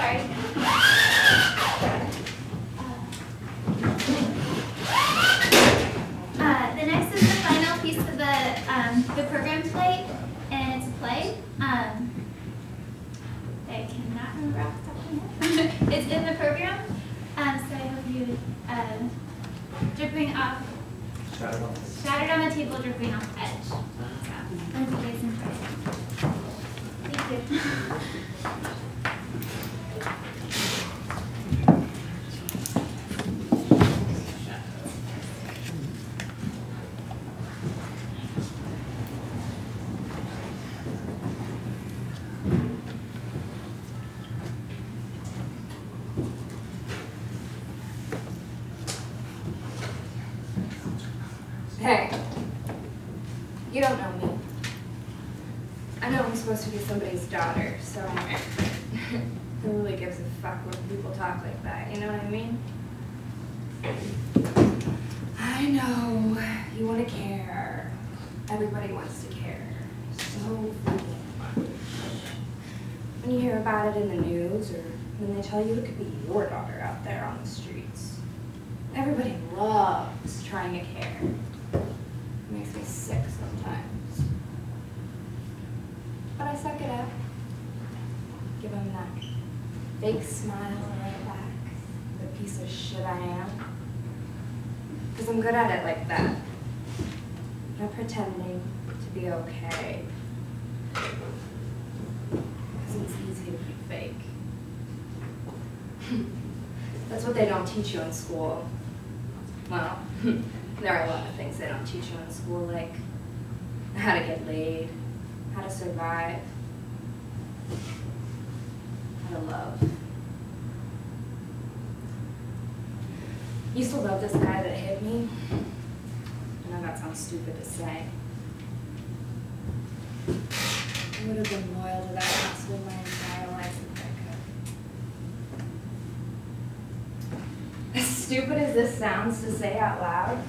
sorry. The next is the final piece of the program plate, and it's a play. I cannot remember off the top of my head. It's in the program, so I hope you dripping off, shattered on the table, dripping off the edge. So, I hope you guys enjoy it. Thank you. Hey, you don't know me. I know I'm supposed to be somebody's daughter, so who really gives a fuck when people talk like that, you know what I mean? I know, you want to care. Everybody wants to care. So fucking much. When you hear about it in the news, or when they tell you it could be your daughter out there on the streets, everybody loves trying to care. It makes me sick sometimes. But I suck it up. Give him that fake smile right back. The piece of shit I am. Because I'm good at it like that. Not pretending to be okay. Because it's easy to be fake. That's what they don't teach you in school. Well, there are a lot of things they don't teach you in school, like how to get laid, how to survive, how to love. Used to love this guy that hit me. I know that sounds stupid to say. I would have been loyal to that asshole my entire life if I could. As stupid as this sounds to say out loud,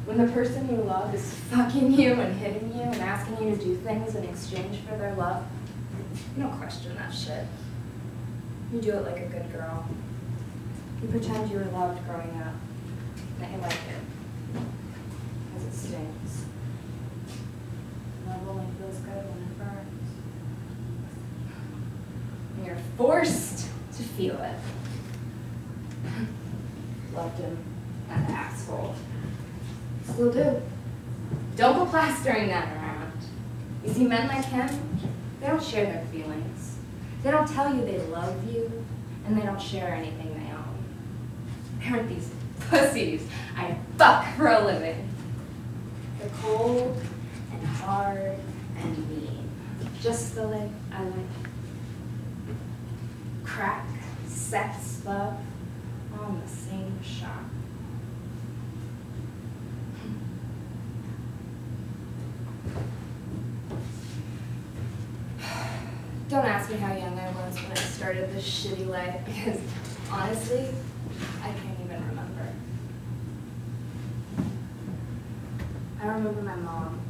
when the person you love is fucking you and hitting you and asking you to do things in exchange for their love, you don't question that shit. You do it like a good girl. You pretend you were loved growing up, and that you like it, because it stings. Love only feels good when it burns. And you're forced to feel it. Loved him, that asshole. Still do. Don't go plastering that around. You see, men like him, they don't share their feelings. They don't tell you they love you, and they don't share anything they own. They aren't these pussies I fuck for a living. They're cold and hard and mean, just the way I like. Crack, sex, love, all in the same shot. Don't ask me how young I was when I started this shitty life, because honestly, I can't even remember. I remember my mom.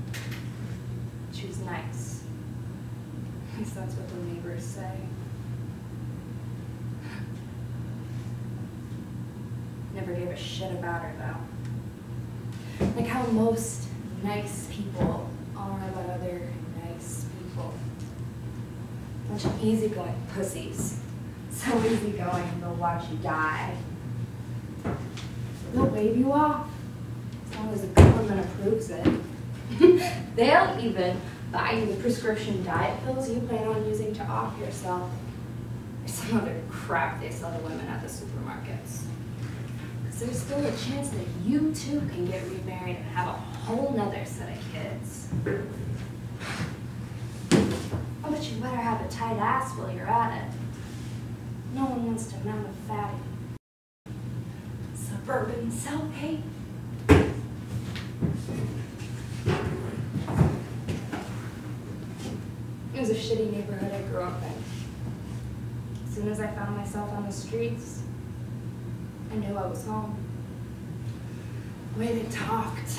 She was nice. At least that's what the neighbors say. Never gave a shit about her though. Like how most nice people are about other nice people. Bunch of easygoing pussies. So easygoing, they'll watch you die. They'll wave you off, as long as the government approves it. They'll even buy you the prescription diet pills you plan on using to off yourself. Or some other crap they sell to women at the supermarkets. Because there's still a chance that you too can get remarried and have a whole nother set of kids. But you better have a tight ass while you're at it. No one wants to mount a fatty. Suburban self-hate. It was a shitty neighborhood I grew up in. As soon as I found myself on the streets, I knew I was home. The way they talked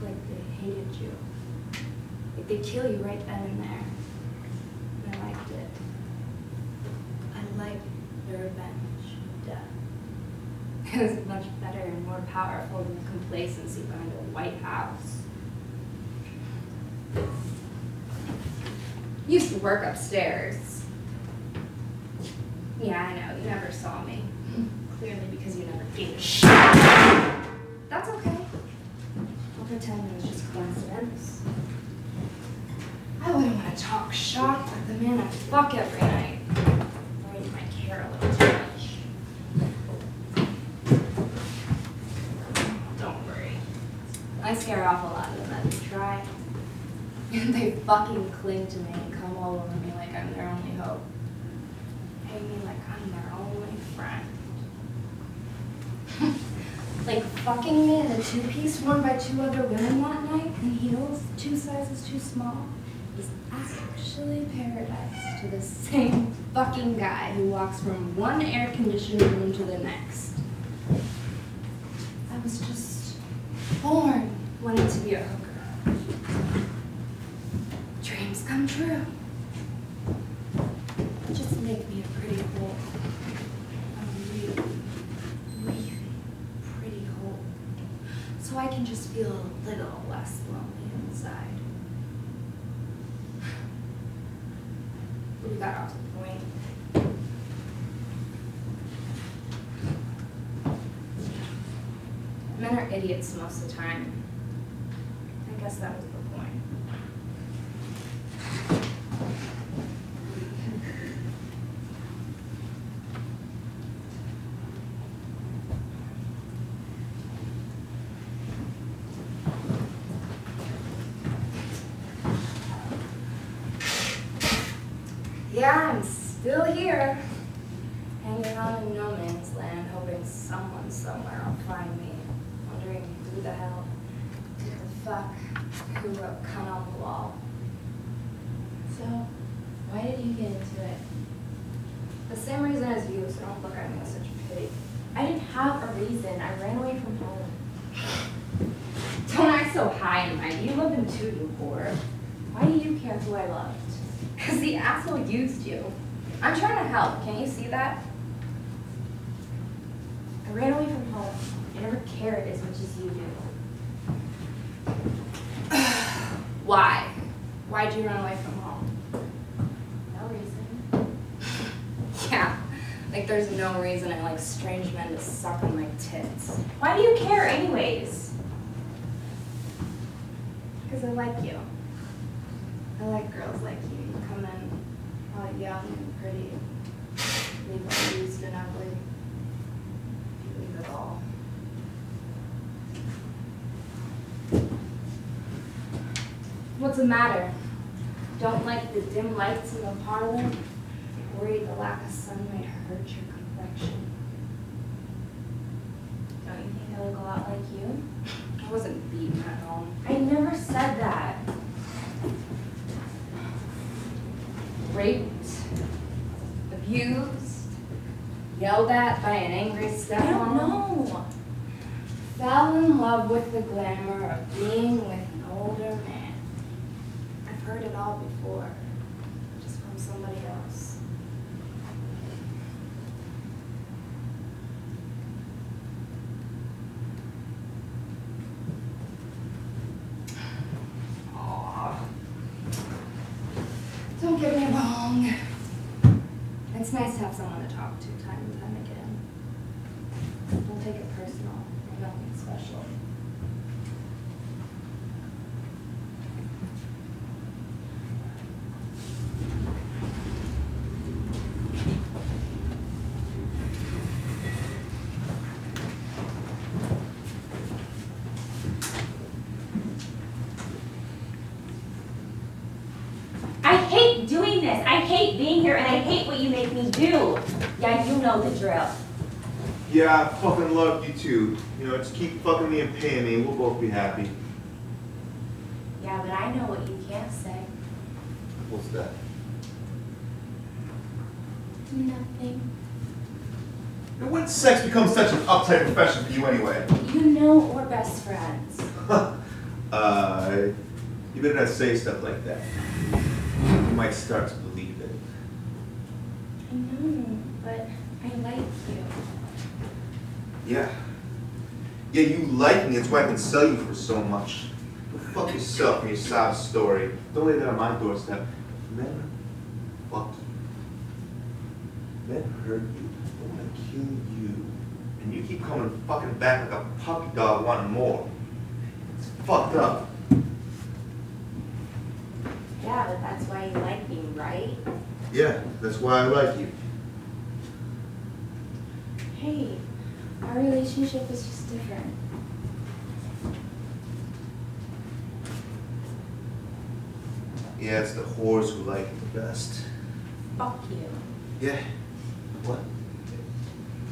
like they hated you. Like they'd kill you right then and there. And I liked it. is much better and more powerful than the complacency behind a White House. Used to work upstairs. Yeah, I know, you never saw me. Clearly because you never gave a shit. That's okay. I'll pretend it was just coincidence. I wouldn't want to talk shop like the man I fuck every night. Or you might care a little too much. Don't worry. I scare off a lot of them that try. And they fucking cling to me and come all over me like I'm their only hope. Pay me like I'm their only friend. Like fucking me in a two-piece worn by 2 other women that night in heels 2 sizes too small is actually paradise to the same fucking guy who walks from one air-conditioned room to the next. I was just born wanting to be a hooker. Dreams come true. Just make me a pretty hole. A really, really pretty hole. So I can just feel a little less lonely inside. We got off the point. Men are idiots most of the time. I guess that was the point. Yeah, I'm still here, hanging out in no man's land, hoping someone somewhere will find me, wondering who the hell, who the fuck, who wrote "cunt" on the wall. So, why did you get into it? The same reason as you, so don't look at me with such pity. I didn't have a reason. I ran away from home. Don't act so high and mighty. You love him too, you whore. Why do you care who I loved? Because the asshole used you. I'm trying to help. Can't you see that? I ran away from home. I never cared as much as you do. Why? Why'd you run away from home? No reason. Yeah, like there's no reason I like strange men to suck on my tits. Why do you care anyways? Because I like you. I like girls like you. You come in all young and pretty, leave all used and ugly. You leave it all. What's the matter? Don't like the dim lights in the parlor? Worried the lack of sun might hurt your complexion? Don't you think I look a lot like you? I wasn't beaten at home. I never said that. Raped, abused, yelled at by an angry I stepmom. don't know. Fell in love with the glamour of being with an older man. I've heard it all before, just from somebody else. Aww. Don't get me wrong. It's nice to have someone to talk to time and time again. Don't take it personal. You're nothing special. I hate doing this. I hate being here, and I hate what you make me do. Yeah, you know the drill. Yeah, I fucking love you too. You know, just keep fucking me and paying me and we'll both be happy. Yeah, but I know what you can't say. What's that? Nothing. And when sex becomes such an uptight profession for you anyway? You know we're best friends. You better not say stuff like that. You might start to believe it. I know, but I like you. Yeah. Yeah, you like me, that's why I can sell you for so much. Go fuck yourself and your sob story. Don't lay that on my doorstep. Men fuck you. Men hurt you. They want to kill you. And you keep coming fucking back like a puppy dog wanting more. It's fucked up. Yeah, but that's why you like me, right? Yeah, that's why I like you. Hey, our relationship is just different. Yeah, it's the whores who like you the best. Fuck you. Yeah. What?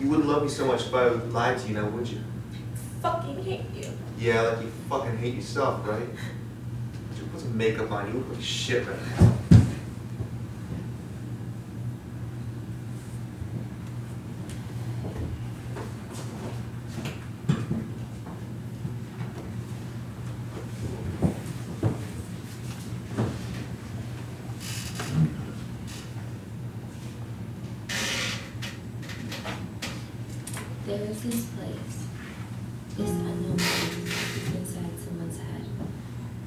You wouldn't love me so much if I lied to you now, would you? Fucking hate you. Yeah, like you fucking hate yourself, right? Dude, put some makeup on, you look like shit right now. There is this place, this unknown place inside someone's head.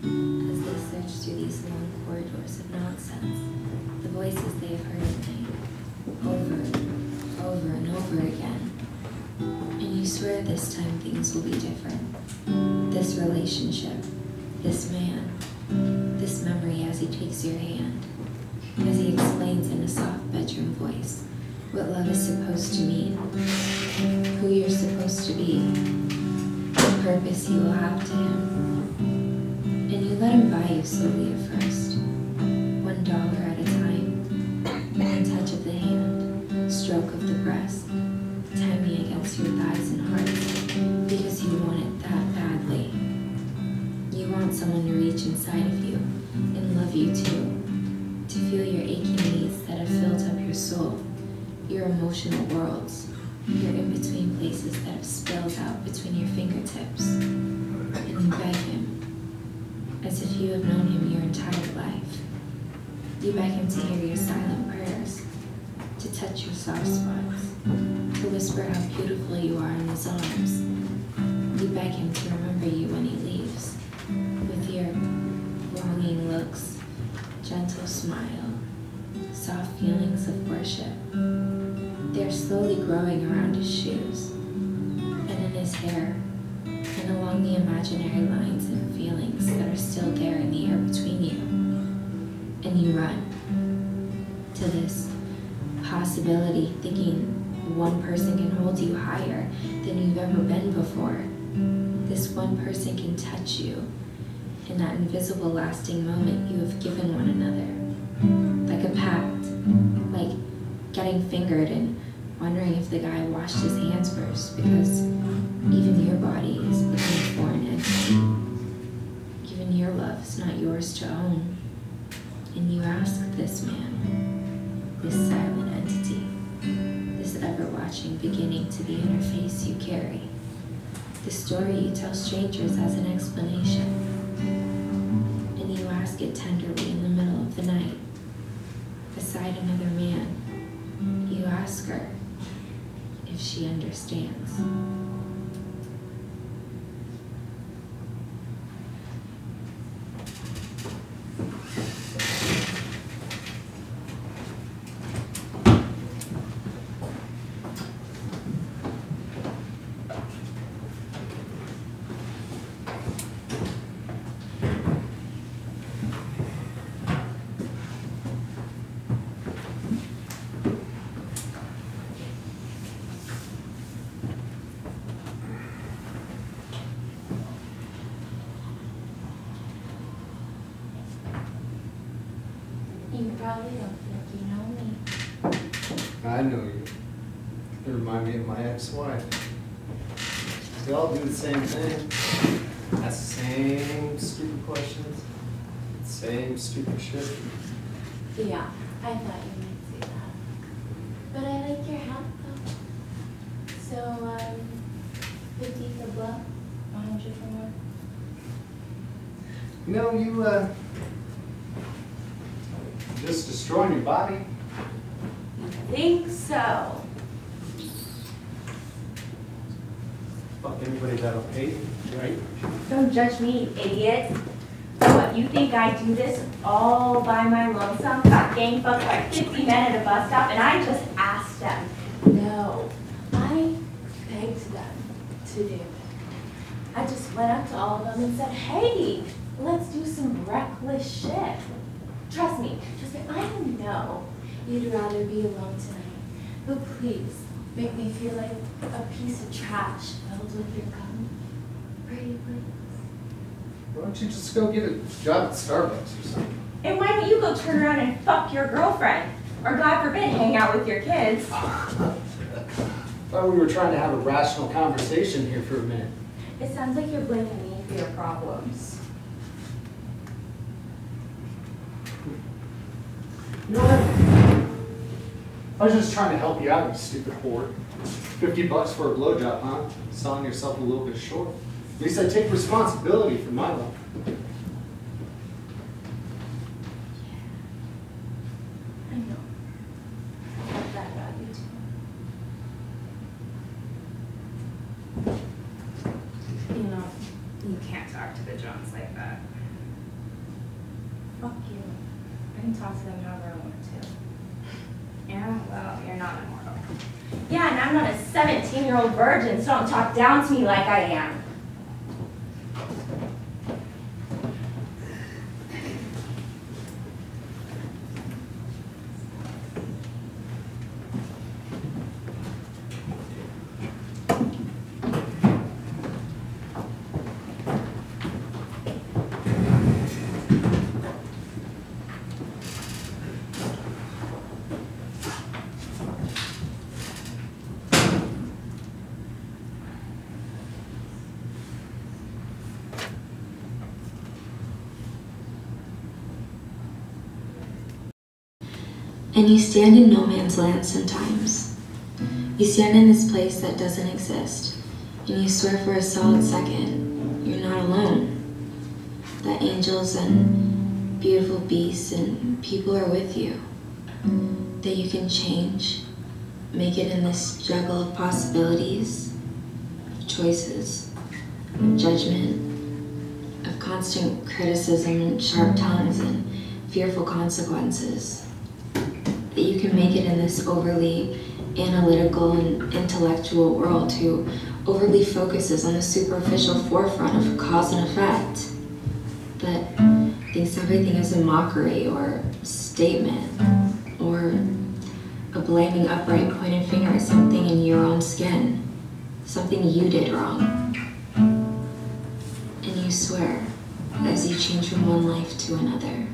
As they search through these long corridors of nonsense, the voices they have heard at night, over and over again. And you swear this time things will be different. This relationship, this man, this memory as he takes your hand, as he explains in a soft bedroom voice what love is supposed to mean, who you're supposed to be, the purpose you will have to him. And you let him buy you slowly at first, $1 at a time, one touch of the hand, stroke of the breast, timing against your thighs and heart, because you want it that badly. You want someone to reach inside of you and love you too, to feel your aching needs that have filled up your soul, your emotional worlds, your in-between places that have spilled out between your fingertips. And you beg him, as if you have known him your entire life. You beg him to hear your silent prayers, to touch your soft spots, to whisper how beautiful you are in his arms. You beg him to remember you when he leaves, with your longing looks, gentle smile, soft feelings of worship. They're slowly growing around his shoes, and in his hair, and along the imaginary lines and feelings that are still there in the air between you. And you run to this possibility, thinking one person can hold you higher than you've ever been before. This one person can touch you in that invisible lasting moment you have given one another, like a pact, like getting fingered and wondering if the guy washed his hands first, because even your body is becoming a foreign entity. Even your love is not yours to own. And you ask this man, this silent entity, this ever-watching beginning to the inner face you carry, the story you tell strangers as an explanation. And you ask it tenderly in the middle of the night, beside another man. You ask her if she understands. You probably don't think you know me. I know you. You remind me of my ex-wife. We all do the same thing. Ask the same stupid questions. Same stupid shit. Yeah, I thought you might say that. But I like your hat though. So, 50 for bluff, 100 for more. You know, you, just destroying your body. You think so? Fuck anybody that'll pay you, right? Don't judge me, idiot. What, you think I do this all by my lonesome? Got gang fucked by 50 men at a bus stop, and I just asked them. No, I begged them to do it. I just went up to all of them and said, hey, let's do some reckless shit. Trust me, I know you'd rather be alone tonight, but please make me feel like a piece of trash filled with your gum. Pretty please. Why don't you just go get a job at Starbucks or something? And why don't you go turn around and fuck your girlfriend? Or God forbid, hang out with your kids. Thought we were trying to have a rational conversation here for a minute. It sounds like you're blaming me for your problems. You know what? I was just trying to help you out, you stupid whore. $50 for a blowjob, huh? Selling yourself a little bit short. At least I take responsibility for my love. I know. I love that about you too. You know, you can't talk to the Jones like that. Fuck you. I can talk to them however I want to. Yeah, well, you're not immortal. Yeah, and I'm not a 17-year-old virgin, so don't talk down to me like I am. And you stand in no man's land sometimes. You stand in this place that doesn't exist, and you swear for a solid second you're not alone. That angels and beautiful beasts and people are with you. That you can change, make it in this juggle of possibilities, of choices, of judgment, of constant criticism and sharp tongues and fearful consequences. That you can make it in this overly analytical and intellectual world who overly focuses on the superficial forefront of cause and effect, that thinks everything is a mockery or a statement or a blaming upright pointed finger at something in your own skin, something you did wrong. And you swear as you change from one life to another.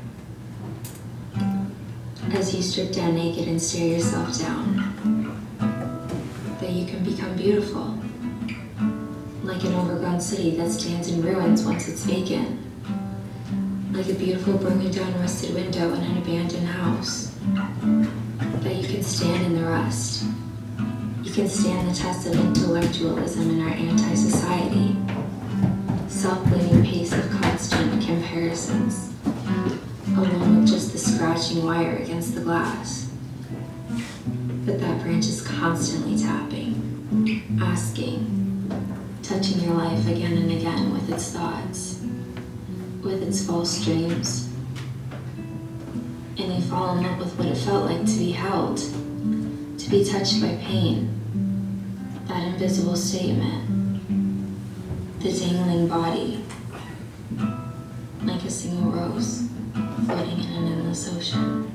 As you strip down naked and stare yourself down, that you can become beautiful, like an overgrown city that stands in ruins once it's vacant, like a beautiful broken down rusted window in an abandoned house, that you can stand in the rust. You can stand the test of intellectualism in our anti-society, self-bleeding pace of constant comparisons, alone with just the scratching wire against the glass. But that branch is constantly tapping, asking, touching your life again and again with its thoughts, with its false dreams. And you fall in love with what it felt like to be held, to be touched by pain, that invisible statement, the dangling body, like a single rose floating in an endless ocean.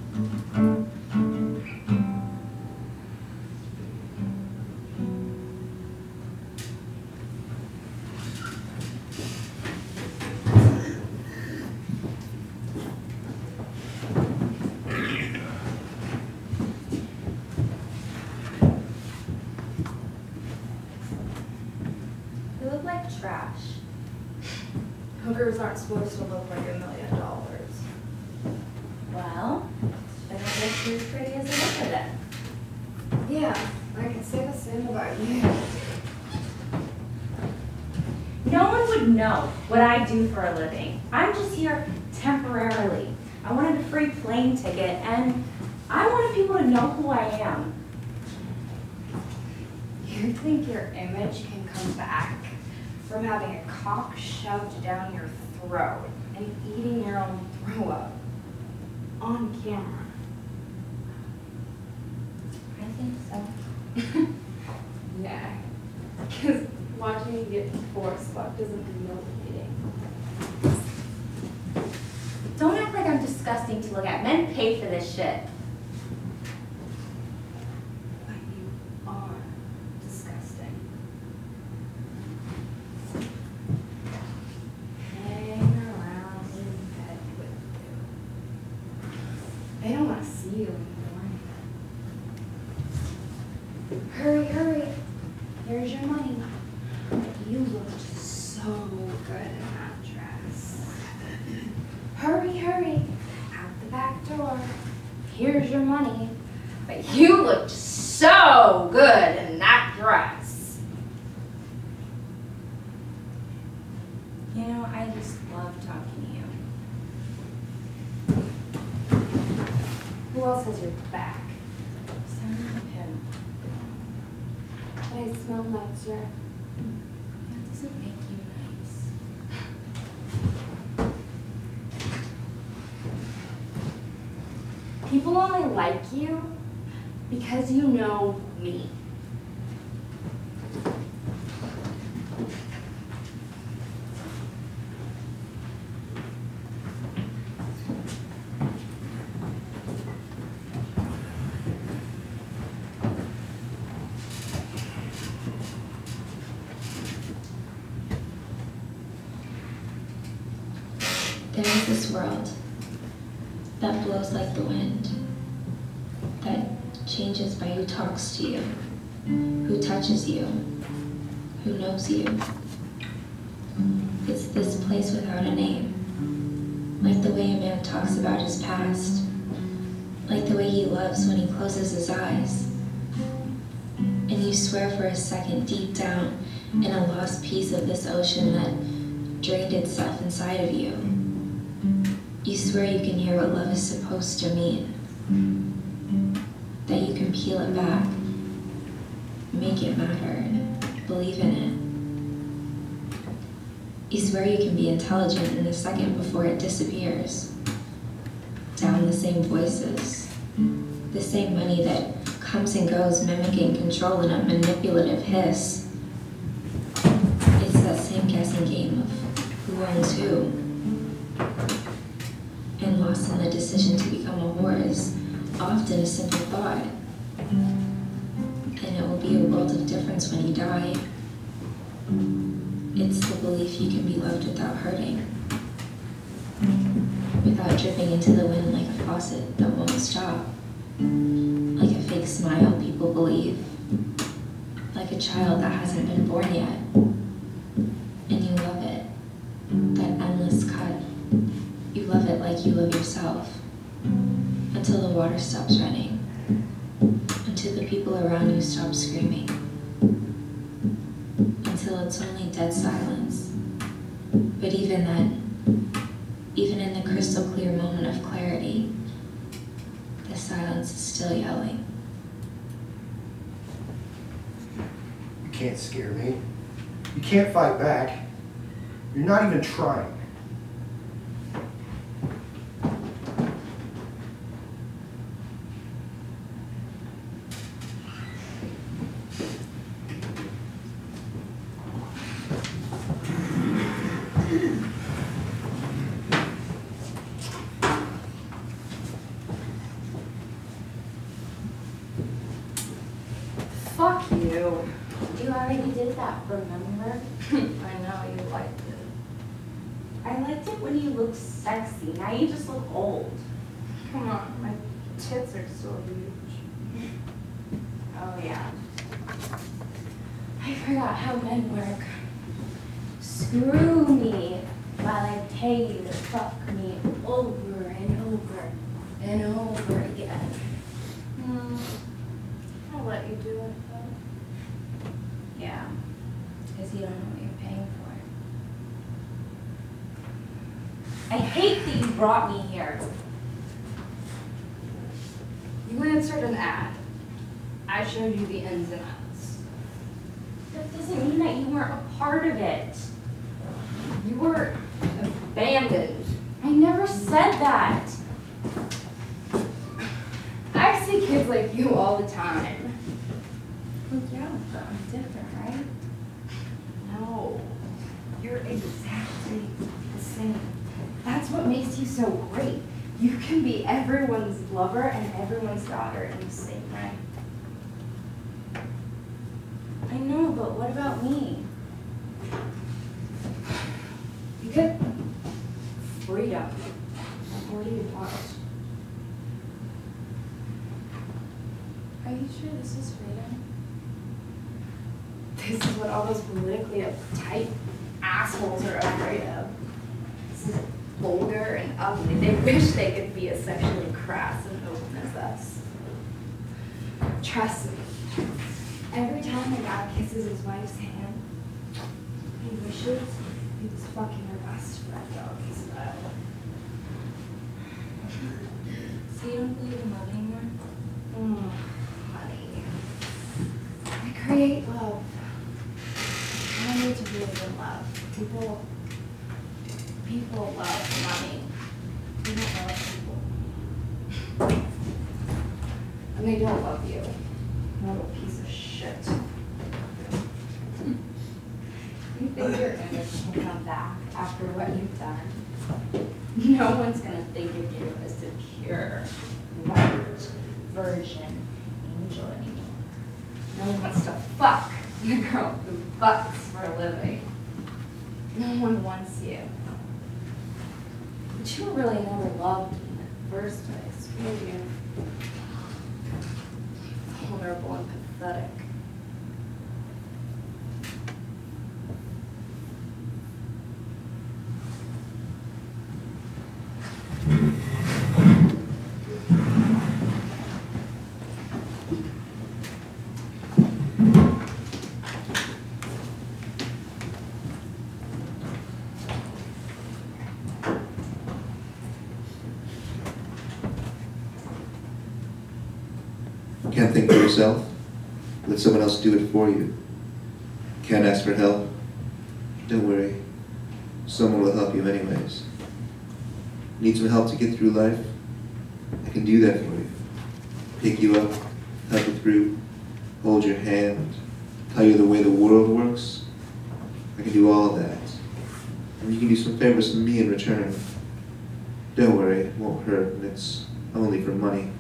You look like trash. Hookers aren't supposed to look like $1 million. Well, then I guess you're as pretty as a hooker then. Yeah, I can say the same about you. No one would know what I do for a living. I'm just here temporarily. I wanted a free plane ticket, and I wanted people to know who I am. You You think your image can come back from having a cock shoved down your throat and eating your own throw up on camera? I think so. Yeah, because watching you get force fucked isn't humiliating. Don't act like I'm disgusting to look at. Men pay for this shit. But you are disgusting. Hang around in bed with you. They don't want to see you anymore. Hurry, hurry. Here's your money. You looked so good in that dress. Hurry, hurry. Out the back door. Here's your money. But you looked so good in that dress. You know, I just love talking to you. Who else has your back? Send him. But I smell nicer. That doesn't make you nice. People only like you because you know me. There is this world that blows like the wind, that changes by who talks to you, who touches you, who knows you. It's this place without a name, like the way a man talks about his past, like the way he loves when he closes his eyes. And you swear for a second deep down in a lost piece of this ocean that drained itself inside of you. You swear you can hear what love is supposed to mean, that you can peel it back, make it matter, believe in it. You swear you can be intelligent in a second before it disappears. Down the same voices, the same money that comes and goes mimicking control in a manipulative hiss. It's that same guessing game of who owns who. And lost in the decision to become a whore is often a simple thought. And it will be a world of difference when you die. It's the belief you can be loved without hurting. Without dripping into the wind like a faucet that won't stop. Like a fake smile people believe. Like a child that hasn't been born yet. And you love it. That endless cut. You love it like you love yourself, until the water stops running, until the people around you stop screaming, until it's only dead silence. But even then, even in the crystal clear moment of clarity, the silence is still yelling. You can't scare me. You can't fight back. You're not even trying. Fuck you. You already did that, remember? I know you liked it. I liked it when you looked sexy. Now you just look old. Come on, my tits are so huge. Oh yeah. I forgot how men work. Screw me while I pay you to fuck me over and over and over again. I'll let you do it though. Yeah, because you don't know what you're paying for. I hate that you brought me here. You answered an ad. I showed you the ins and outs. that doesn't mean that you weren't a part of it. You were abandoned. I never said that. I see kids like you all the time. Well, yeah, but I'm different, right? No, you're exactly the same. That's what makes you so great. You can be everyone's lover and everyone's daughter in the same way. I know, but what about me? You get freedom. What do you want? Are you sure this is freedom? This is what all those politically uptight assholes are afraid of. This is vulgar and ugly. They wish they could be as sexually crass and open as us. Trust me. Every time a guy kisses his wife's hand, he wishes he was fucking her best friend doggy style. So you don't believe in love anymore? Honey. I create love. I don't need to believe in love. People love money. They don't love people. And they don't love you. Little piece of shit. You think your image will come back after what you've done? No one's gonna think of you as the pure, white, virgin angel anymore. No one wants to fuck the girl who fucks for a living. No one wants you. But you were really never loved in the first place, were you? Vulnerable and pathetic. Can't think for yourself. Let someone else do it for you. Can't ask for help. Don't worry. Someone will help you anyways. Need some help to get through life? I can do that for you. Pick you up, help you through, hold your hand, tell you the way the world works. I can do all of that. And you can do some favors for me in return. Don't worry, it won't hurt, and it's only for money.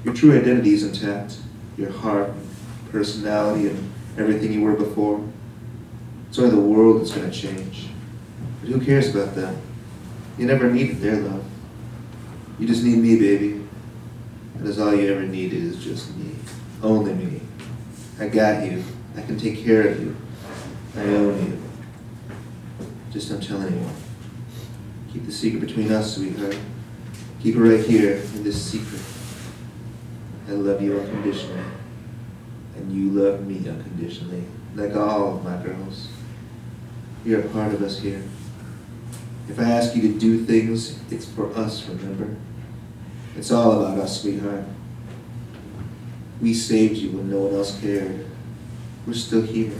Your true identity is intact. Your heart, personality, and everything you were before. It's only the world that's going to change. But who cares about them? You never needed their love. You just need me, baby. And that's all you ever needed is just me. Only me. I got you. I can take care of you. I own you. Just don't tell anyone. Keep the secret between us, sweetheart. Keep it right here in this secret. I love you unconditionally. And you love me unconditionally. Like all of my girls. You're a part of us here. If I ask you to do things, it's for us, remember? It's all about us, sweetheart. We saved you when no one else cared. We're still here.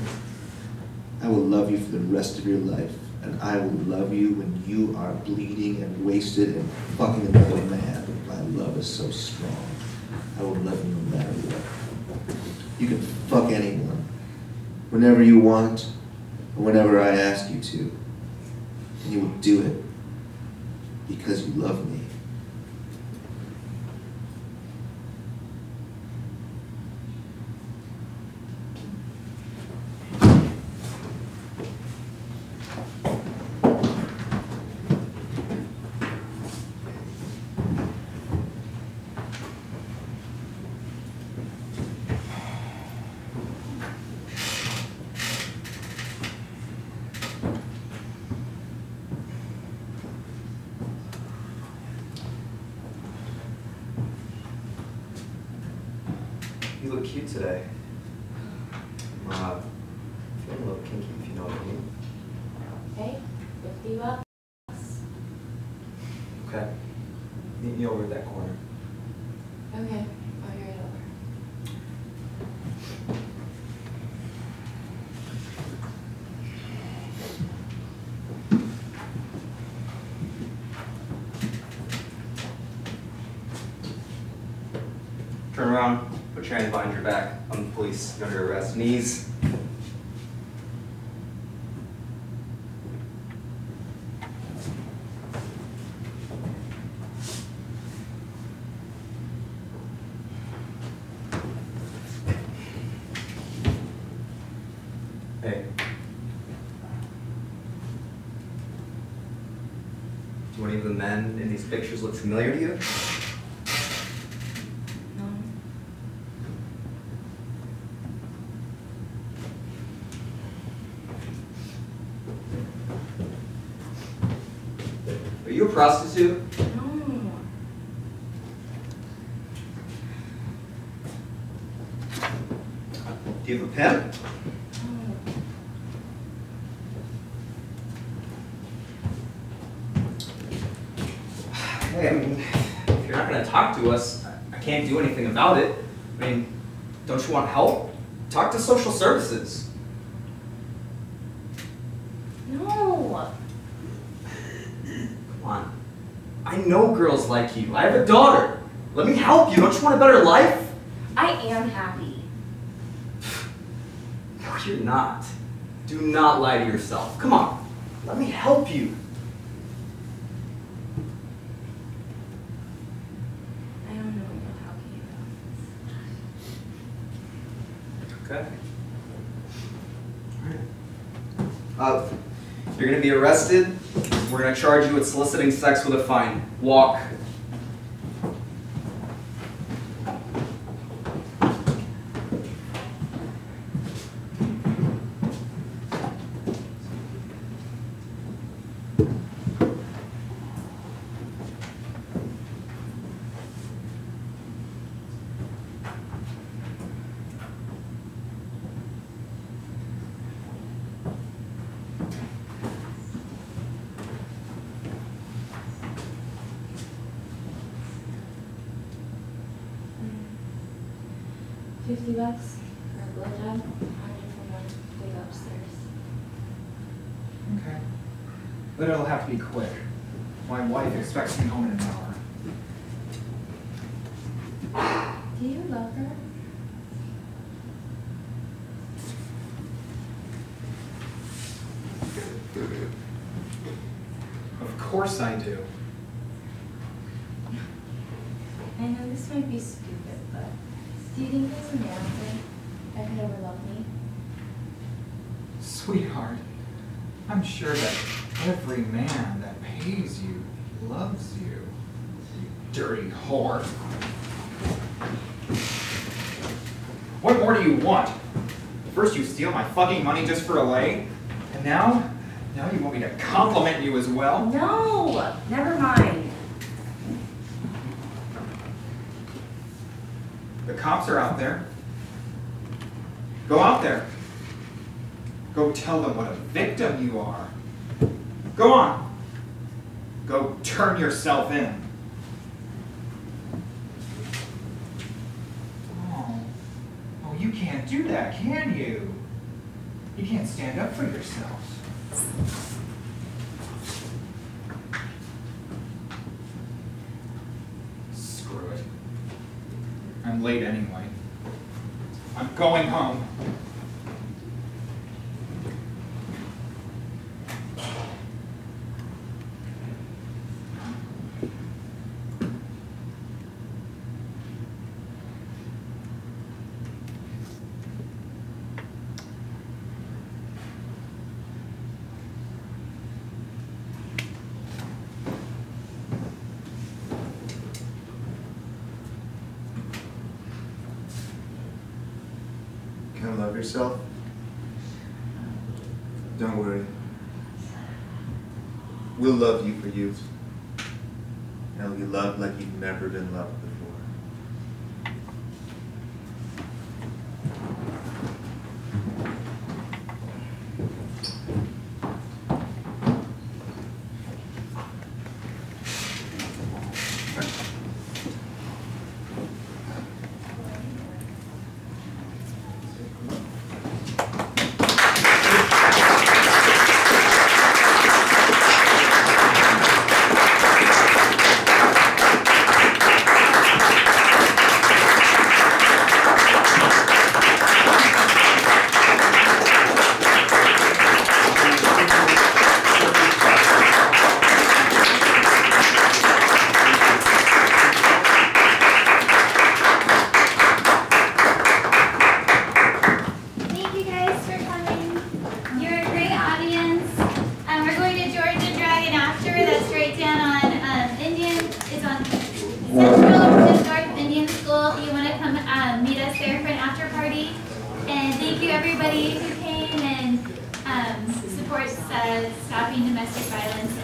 I will love you for the rest of your life, and I will love you when you are bleeding and wasted and fucking another man. My love is so strong. I will love you no matter what. You can fuck anyone, whenever you want, or whenever I ask you to. And you will do it because you love me. You look cute today. Feeling a little kinky, if you know what I mean. Okay, $50. Okay. Meet me over at that corner. Okay, I'll hear it over. around, put your hands behind your back. I'm the police. You're under arrest. Knees. Hey. Do any of the men in these pictures look familiar to you? No. Are you a prostitute? No. Do you have a pimp? Hey, I mean, if you're not going to talk to us, I can't do anything about it. I mean, don't you want help? Talk to social services. No. Come on. I know girls like you. I have a daughter. Let me help you. Don't you want a better life? I am happy. No, you're not. Do not lie to yourself. Come on. Let me help you. I don't know what you're talking about. Okay. Alright. You're gonna be arrested. We're gonna charge you with soliciting sex with a fine. Walk. $50 for a blowjob, 100 for one to go upstairs. Okay. But it'll have to be quick. My wife expects me home in an hour. Do you love her? Of course I do. I know this might be stupid, but do you think there's a man out there that could ever love me? Sweetheart, I'm sure that every man that pays you loves you, you dirty whore. What more do you want? First you steal my fucking money just for a lay, and now you want me to compliment you as well? No, never mind. The cops are out there. Go out there. Go tell them what a victim you are. Go on. Go turn yourself in. Oh, you can't do that, can you? You can't stand up for yourself. Screw it. I'm late anyway. I'm going home. Kind of love yourself? Don't worry. We'll love you for you. And you'll be loved like you've never been loved before. Stopping Domestic Violence